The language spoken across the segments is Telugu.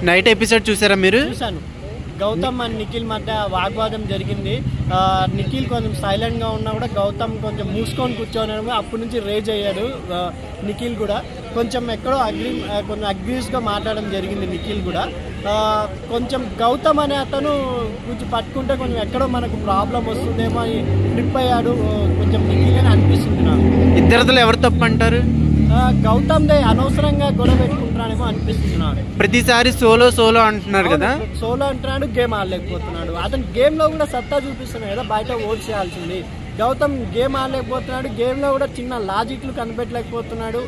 నైట్ ఎపిసోడ్ చూసారా మీరు? చూసాను. గౌతమ్ అండ్ నిఖిల్ మధ్య వాగ్వాదం జరిగింది. నిఖిల్ కొంచెం సైలెంట్గా ఉన్నా కూడా గౌతమ్ కొంచెం మూసుకొని కూర్చోని అప్పటి నుంచి రేజ్ అయ్యాడు. నిఖిల్ కూడా కొంచెం ఎక్కడో కొంచెం అగ్రీస్గా మాట్లాడడం జరిగింది. నిఖిల్ కూడా కొంచెం గౌతమ్ అనే అతను కొంచెం పట్టుకుంటే కొంచెం ఎక్కడో మనకు ప్రాబ్లం వస్తుందేమో అని ట్రిప్ అయ్యాడు కొంచెం నిఖిల్ అని అనిపిస్తుంది నాకు. ఇద్దరిలో ఎవరు తప్పు అంటారు? గౌతమ్ దే అనవసరంగా గొడవ పెట్టుకుంటున్నాడేమో అనిపిస్తుంది నాకు. ప్రతిసారి సోలో అంటున్నారు కదా. సోలో అంటున్నాడు, గేమ్ ఆడలేకపోతున్నాడు. అతను గేమ్ లో కూడా సత్తా చూపిస్తున్నాడు కదా, బయట ఓట్ చేయాల్సింది. గౌతమ్ గేమ్ ఆడలేకపోతున్నాడు, గేమ్ లో కూడా చిన్న లాజిక్లు కనిపెట్టలేకపోతున్నాడు.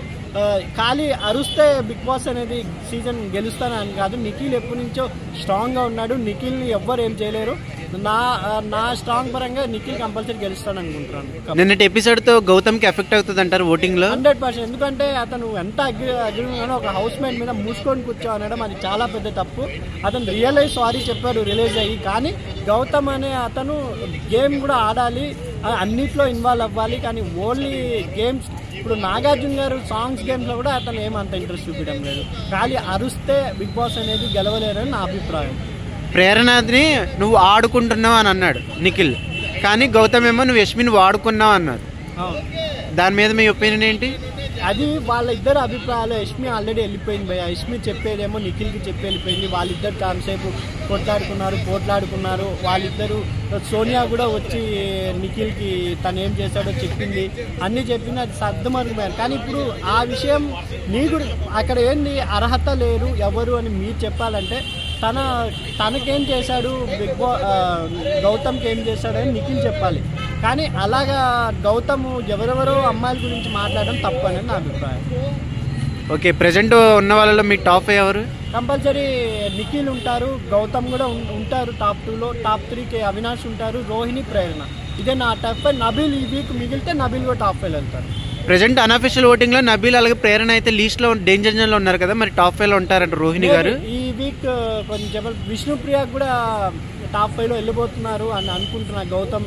ఖాళీ అరుస్తే బిగ్ బాస్ అనేది సీజన్ గెలుస్తానని కాదు. నిఖిల్ ఎప్పటి నుంచో స్ట్రాంగ్ గా ఉన్నాడు. నిఖిల్ ని ఎవ్వరు ఏం చేయలేరు. నా స్ట్రాంగ్ పరంగా నిఖిల్ కంపల్సరీ గెలుస్తాడు అనుకుంటున్నాను. నిన్నటి ఎపిసోడ్ తో గౌతమ్ కి ఎఫెక్ట్ అవుతుంది అంటారు ఓటింగ్ లో? 100%. ఎందుకంటే అతను ఎంత అగ్రిమెంట్ ఒక హౌస్ మేట్ మీద మూసుకొని కూర్చో అనడం అది చాలా పెద్ద తప్పు. అతను రియలైజ్ సారీ చెప్పాడు రిలీజ్ అయ్యి. కానీ గౌతమ్ అనే అతను గేమ్ కూడా ఆడాలి, అన్నిట్లో ఇన్వాల్వ్ అవ్వాలి. కానీ ఓన్లీ గేమ్స్ ఇప్పుడు నాగార్జున గారు సాంగ్స్ గేమ్స్ లో కూడా అతను ఏమంత ఇంట్రెస్ట్ చూపించడం లేదు. ఖాళీ అరుస్తే బిగ్ బాస్ అనేది గెలవలేరని నా అభిప్రాయం. ప్రేరణని నువ్వు ఆడుకుంటున్నావు అని అన్నాడు నిఖిల్, కానీ గౌతమ్ ఏమో నువ్వు యష్మిని వాడుకున్నావు అన్నారు. దాని మీద మీ ఒపీనియన్ ఏంటి? అది వాళ్ళ ఇద్దరు అభిప్రాయాలు. యష్మి ఆల్రెడీ వెళ్ళిపోయింది భయ్య. యష్మి చెప్పేదేమో నిఖిల్కి చెప్పి వెళ్ళిపోయింది. వాళ్ళిద్దరు కాసేపు పోట్లాడుకున్నారు. వాళ్ళిద్దరు సోనియా కూడా వచ్చి నిఖిల్కి తను ఏం చేశాడో చెప్పింది, అన్నీ చెప్పింది. అది సర్దుమరుగుపోయారు. కానీ ఇప్పుడు ఆ విషయం నీకు అక్కడ ఏంది అర్హత లేరు ఎవరు అని మీరు చెప్పాలంటే తనకేం చేశాడు గౌతమ్కి ఏం చేశాడు అని నిఖిల్ చెప్పాలి. కానీ అలాగా గౌతమ్ ఎవరెవరో అమ్మాయిల గురించి మాట్లాడడం తప్పు అనేది నా అభిప్రాయం. ఓకే, ప్రెజెంట్ ఉన్న వాళ్ళలో మీ టాప్ ఎవరు? కంపల్సరీ నిఖిల్ ఉంటారు, గౌతమ్ కూడా ఉంటారు టాప్ 2లో. టాప్ 3కి అవినాష్ ఉంటారు, రోహిణి, ప్రేరణ. ఇదే నా టాప్ 5. నబీల్ ఈ వీక్ మిగిలితే నబీల్ కూడా టాప్ 5 వెళ్తారు. ప్రెజెంట్ అన్అఫిషియల్ ఓటింగ్ లో నబీల్ అలాగే ప్రేరణ అయితే లీస్ట్ లో డేంజర్ జోన్ లో ఉన్నారు కదా, మరి టాప్ 5 లో ఉంటారంట రోహిణి గారు. ఈ వీక్ కొంచెం విష్ణుప్రియ కూడా టాప్ 5లో వెళ్ళిపోతున్నారు అని అనుకుంటున్నా. గౌతమ్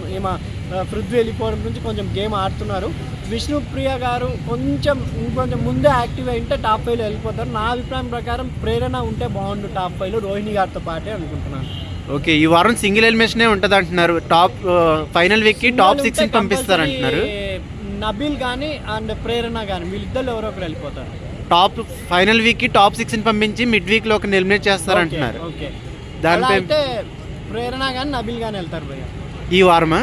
పృథ్వీ వెళ్ళిపోవడం నుంచి కొంచెం గేమ్ ఆడుతున్నారు. విష్ణుప్రియ గారు ఇంకొంచెం ముందే యాక్టివ్ అయింటే టాప్ 5లో వెళ్ళిపోతారు. నా అభిప్రాయం ప్రకారం ప్రేరణ ఉంటే బాగుండు టాప్ 5లో రోహిణి గారితో పాటే అనుకుంటున్నాను. ఓకే, ఈ వారం సింగిల్ ఎలిమినేషన్ ఉంటుంది అంటున్నారు. టాప్ ఫైనల్ వీక్ కి టాప్ 6 కి పంపిస్తారు అంటున్నారు. నబీల్ కానీ అండ్ ప్రేరణ కానీ వీళ్ళిద్దరు ఎవరో ఒకరు వెళ్ళిపోతారు. టాప్ ఫైనల్ వీక్ కి టాప్ 6 ని పంపించి మిడ్ వీక్ లో ఒక ఎలిమినేట్ చేస్తారు అంటున్నారు. ఓకే, దానిపై ప్రేరణ కానీ నబీల్ కానీ వెళ్తారు భయ్య ఈ వారమా?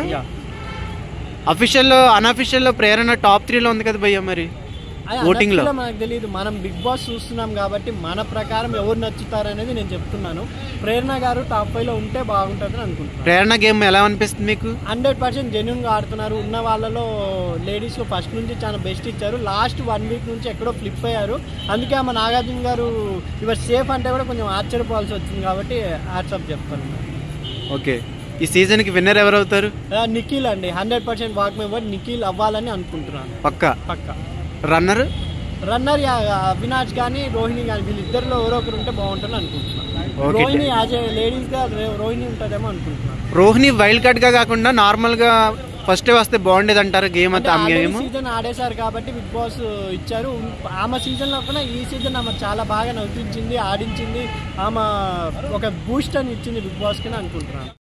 అఫీషియల్ లో అన్అఫీషియల్ లో ప్రేరణ టాప్ 3 లో ఉంది కదా భయ్య. మరి ఓటింగ్ లో మనకు తెలియదు. మనం బిగ్ బాస్ చూస్తున్నాం కాబట్టి మన ప్రకారం ఎవరు నచ్చుతారు అనేది నేను చెప్తున్నాను. ప్రేరణ గారు టాప్ 5లో ఉంటే బాగుంటుందని అనుకుంటున్నాను. ప్రేరణ గేమ్ ఎలా అనిపిస్తుంది మీకు? 100% జెన్యూన్ గా ఆడుతున్నారు. ఉన్న వాళ్ళలో లేడీస్ లో ఫస్ట్ నుంచి చాలా బెస్ట్ ఇచ్చారు. లాస్ట్ 1 వీక్ నుంచి ఎక్కడో ఫ్లిప్ అయ్యారు. అందుకే ఆమె నాగార్జున గారు ఇవర్ సేఫ్ అంటే కూడా కొంచెం ఆశ్చర్యపోవాల్సి వచ్చింది. కాబట్టి హ్యాట్స్ ఆఫ్ చెప్తాను. ఓకే, ఈ సీజన్ కి విన్నర్ ఎవరు అవుతారు? నిఖిల్ అండి. 100% వాక్ మెంబర్ నిఖిల్ అవ్వాలని అనుకుంటున్నాను. పక్కా. రన్నర్ అవినాష్ కానీ రోహిణి కానీ వీళ్ళిద్దరిలో ఎవరో ఒకరు ఉంటే బాగుంటుంది అనుకుంటున్నాను. రోహిణి యాజ్ ఏ లేడీస్ గా రోహిణి ఉంటుందేమో అనుకుంటున్నాను. రోహిణి వైల్డ్ కార్డ్ గా కాకుండా నార్మల్ గా ఫస్ట్ వస్తే బాగుండేది అంటారు. గేమ్ అంతా సీజన్ ఆడేశారు కాబట్టి బిగ్ బాస్ ఇచ్చారు. ఆమె సీజన్ లో కూడా ఈ సీజన్ ఆమె చాలా బాగా నవ్వించింది, ఆడించింది. ఆమె ఒక బూస్ట్ అని ఇచ్చింది బిగ్ బాస్ కి అనుకుంటున్నాను.